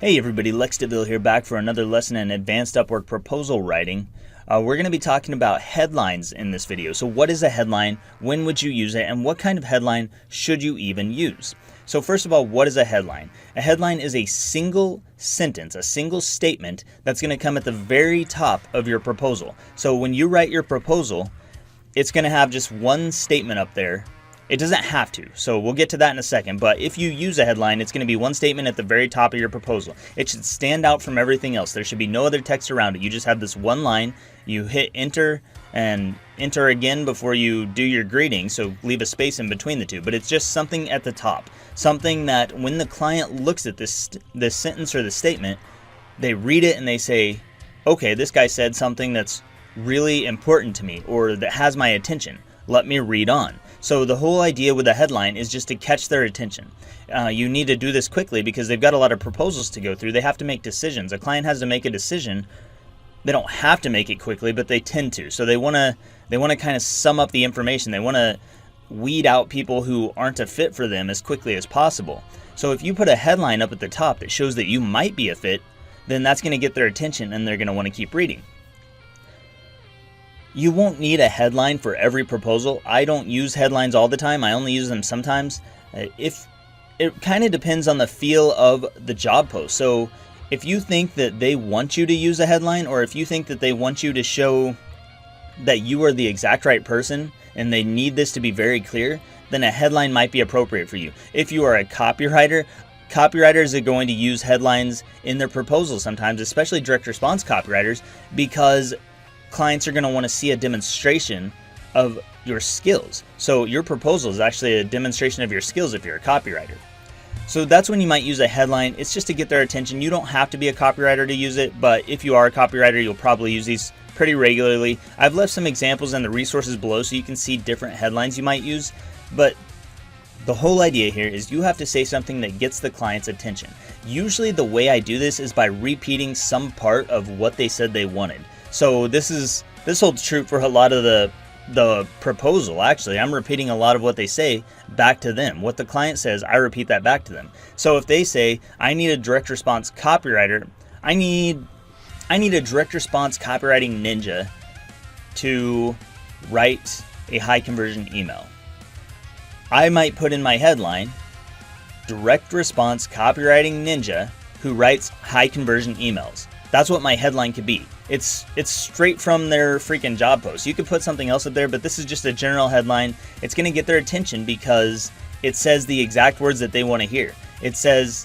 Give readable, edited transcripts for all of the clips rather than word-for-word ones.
Hey everybody, Lex DeVille here, back for another lesson in advanced Upwork proposal writing. We're going to be talking about headlines in this video. So what is a headline, when would you use it, and what kind of headline should you even use? So first of all, what is a headline? A headline is a single sentence, a single statement that's going to come at the very top of your proposal. So when you write your proposal, it's going to have just one statement up there. It doesn't have to, so we'll get to that in a second, but if you use a headline, it's going to be one statement at the very top of your proposal. It should stand out from everything else. There should be no other text around it. You just have this one line. You hit enter and enter again before you do your greeting, so leave a space in between the two, but it's just something at the top. Something that when the client looks at this sentence or the statement, they read it and they say, okay, this guy said something that's really important to me or that has my attention. Let me read on. So the whole idea with a headline is just to catch their attention. You need to do this quickly because they've got a lot of proposals to go through. They have to make decisions. A client has to make a decision. They don't have to make it quickly, but they tend to. So they want to kind of sum up the information. They want to weed out people who aren't a fit for them as quickly as possible. So if you put a headline up at the top that shows that you might be a fit, then that's going to get their attention and they're going to want to keep reading. You won't need a headline for every proposal. I don't use headlines all the time. I only use them sometimes. If it kind of depends on the feel of the job post. So if you think that they want you to use a headline, or if you think that they want you to show that you are the exact right person and they need this to be very clear, then a headline might be appropriate for you. If you are a copywriter, copywriters are going to use headlines in their proposals sometimes, especially direct response copywriters, because clients are going to want to see a demonstration of your skills. So your proposal is actually a demonstration of your skills if you're a copywriter. So that's when you might use a headline. It's just to get their attention. You don't have to be a copywriter to use it, but if you are a copywriter, you'll probably use these pretty regularly. I've left some examples in the resources below so you can see different headlines you might use, but the whole idea here is you have to say something that gets the client's attention. Usually the way I do this is by repeating some part of what they said they wanted. So this holds true for a lot of the proposal. Actually, I'm repeating a lot of what they say back to them. What the client says, I repeat that back to them. So if they say, I need a direct response copywriter, I need a direct response copywriting ninja to write a high conversion email, I might put in my headline, direct response copywriting ninja who writes high conversion emails. That's what my headline could be. It's straight from their freaking job post. You could put something else up there, but this is just a general headline. It's going to get their attention because it says the exact words that they want to hear. It says,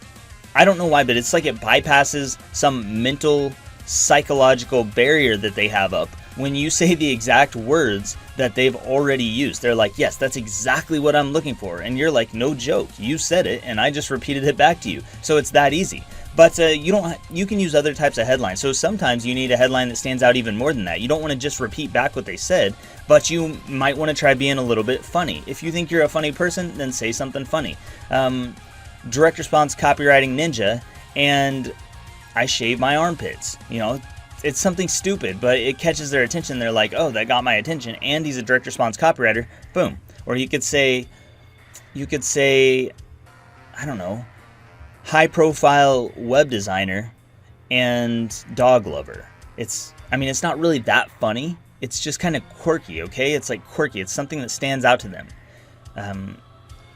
I don't know why, but it's like it bypasses some mental psychological barrier that they have up. When you say the exact words that they've already used, they're like, yes, that's exactly what I'm looking for. And you're like, no joke, you said it and I just repeated it back to you. So it's that easy. But you can use other types of headlines. So sometimes you need a headline that stands out even more than that. You don't want to just repeat back what they said, but you might want to try being a little bit funny. If you think you're a funny person, then say something funny. Direct response copywriting ninja, and I shave my armpits. You know, it's something stupid, but it catches their attention. They're like, oh, that got my attention, and he's a direct response copywriter. Boom. Or you could say, I don't know, high profile web designer and dog lover. It's not really that funny. It's just kind of quirky, okay? It's like quirky. It's something that stands out to them.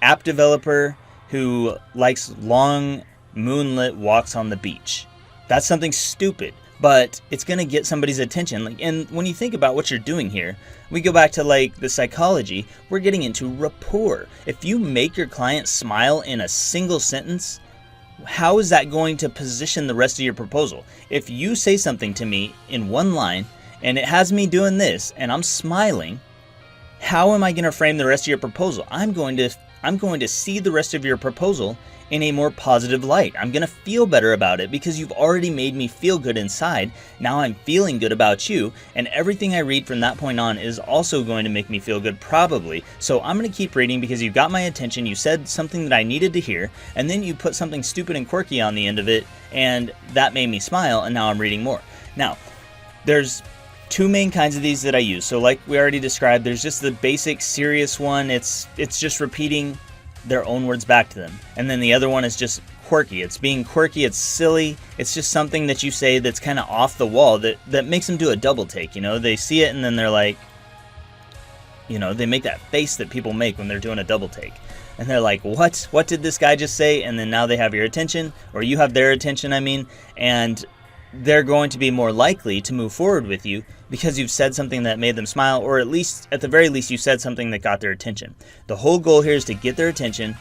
App developer who likes long moonlit walks on the beach. That's something stupid, but it's going to get somebody's attention. And when you think about what you're doing here, we go back to the psychology. We're getting into rapport. If you make your client smile in a single sentence, how is that going to position the rest of your proposal? If you say something to me in one line and it has me doing this and I'm smiling, how am I going to frame the rest of your proposal? I'm going to see the rest of your proposal in a more positive light. I'm going to feel better about it because you've already made me feel good inside. Now I'm feeling good about you, and everything I read from that point on is also going to make me feel good probably. So I'm going to keep reading because you got my attention, you said something that I needed to hear, and then you put something stupid and quirky on the end of it, and that made me smile, and now I'm reading more. Now, there's two main kinds of these that I use. So like we already described, there's just the basic serious one. It's just repeating their own words back to them. And then the other one is just quirky. It's being quirky, it's silly, it's just something that you say that's kind of off the wall that makes them do a double take. You know, they see it and then they're like, you know, they make that face that people make when they're doing a double take. And they're like, what did this guy just say? And then now they have your attention, or you have their attention, I mean, and they're going to be more likely to move forward with you because you've said something that made them smile, or at least, at the very least, you said something that got their attention. The whole goal here is to get their attention,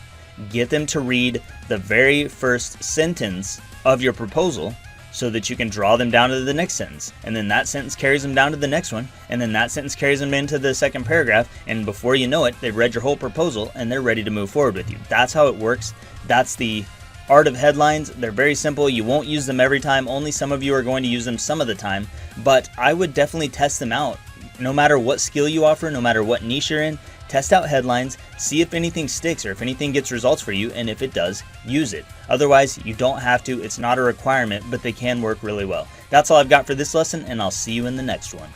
get them to read the very first sentence of your proposal so that you can draw them down to the next sentence. And then that sentence carries them down to the next one, and then that sentence carries them into the second paragraph, and before you know it, they've read your whole proposal and they're ready to move forward with you. That's how it works. That's the art of headlines. They're very simple. You won't use them every time. Only some of you are going to use them some of the time, but I would definitely test them out. No matter what skill you offer, no matter what niche you're in, test out headlines, see if anything sticks or if anything gets results for you, and if it does, use it. Otherwise, you don't have to. It's not a requirement, but they can work really well. That's all I've got for this lesson, and I'll see you in the next one.